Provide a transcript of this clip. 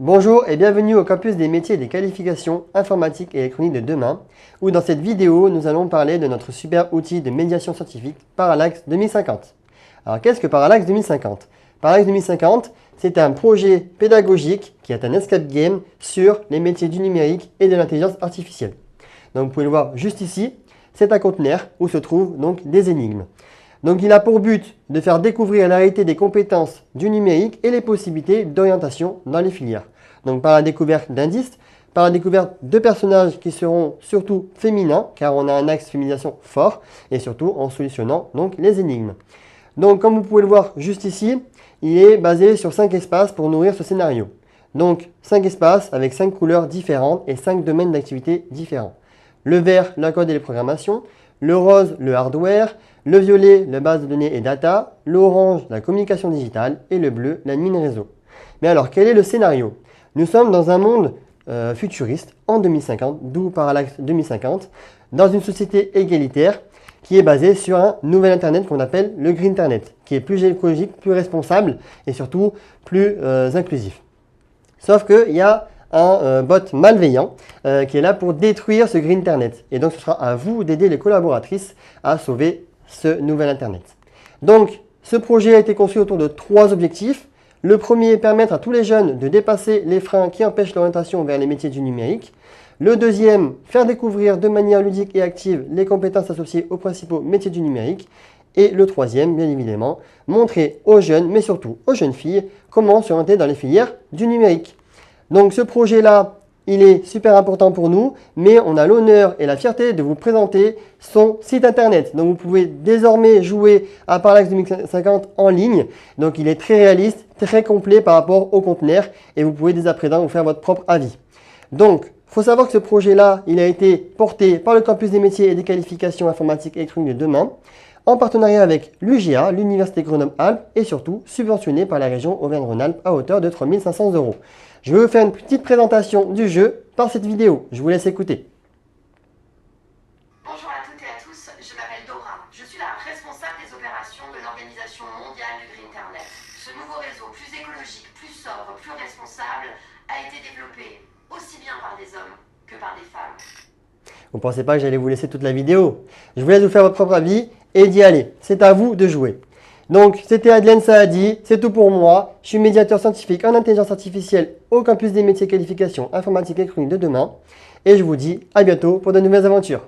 Bonjour et bienvenue au campus des métiers et des qualifications informatiques et électroniques de demain, où dans cette vidéo, nous allons parler de notre super outil de médiation scientifique Parallax 2050. Alors qu'est-ce que Parallax 2050? Parallax 2050, c'est un projet pédagogique qui est un escape game sur les métiers du numérique et de l'intelligence artificielle. Donc vous pouvez le voir juste ici, c'est un conteneur où se trouvent donc des énigmes. Donc il a pour but de faire découvrir la réalité des compétences du numérique et les possibilités d'orientation dans les filières. Donc par la découverte d'indices, par la découverte de personnages qui seront surtout féminins, car on a un axe féminisation fort, et surtout en solutionnant donc les énigmes. Donc comme vous pouvez le voir juste ici, il est basé sur 5 espaces pour nourrir ce scénario. Donc 5 espaces avec 5 couleurs différentes et 5 domaines d'activité différents. Le vert, la code et les programmations, le rose, le hardware, le violet, la base de données et data, l'orange, la communication digitale et le bleu, l'admin réseau. Mais alors, quel est le scénario? Nous sommes dans un monde futuriste en 2050, d'où Parallax 2050, dans une société égalitaire qui est basée sur un nouvel Internet qu'on appelle le Green Internet, qui est plus écologique, plus responsable et surtout plus inclusif. Sauf qu'il y a un bot malveillant qui est là pour détruire ce Green Internet. Et donc, ce sera à vous d'aider les collaboratrices à sauver ce nouvel Internet. Donc, ce projet a été conçu autour de 3 objectifs. Le premier, permettre à tous les jeunes de dépasser les freins qui empêchent l'orientation vers les métiers du numérique. Le deuxième, faire découvrir de manière ludique et active les compétences associées aux principaux métiers du numérique. Et le troisième, bien évidemment, montrer aux jeunes, mais surtout aux jeunes filles, comment s'orienter dans les filières du numérique. Donc ce projet-là, il est super important pour nous, mais on a l'honneur et la fierté de vous présenter son site internet. Donc vous pouvez désormais jouer à Parallax 2050 en ligne. Donc il est très réaliste, très complet par rapport au conteneur et vous pouvez dès à présent vous faire votre propre avis. Donc, il faut savoir que ce projet-là, il a été porté par le campus des métiers et des qualifications informatiques et électroniques de demain, en partenariat avec l'UGA, l'Université Grenoble-Alpes, et surtout subventionné par la région Auvergne-Rhône-Alpes à hauteur de 3 500 €. Je vais vous faire une petite présentation du jeu par cette vidéo. Je vous laisse écouter. Bonjour à toutes et à tous, je m'appelle Dora. Je suis la responsable des opérations de l'Organisation mondiale du Green Internet. Ce nouveau réseau plus écologique, plus sobre, plus responsable a été développé aussi bien par des hommes que par des femmes. Vous ne pensez pas que j'allais vous laisser toute la vidéo? Je vous laisse vous faire votre propre avis et d'y aller. C'est à vous de jouer. Donc, c'était Adlène Saadi, c'est tout pour moi. Je suis médiateur scientifique en intelligence artificielle au campus des métiers et qualifications informatiques et électroniques de demain. Et je vous dis à bientôt pour de nouvelles aventures.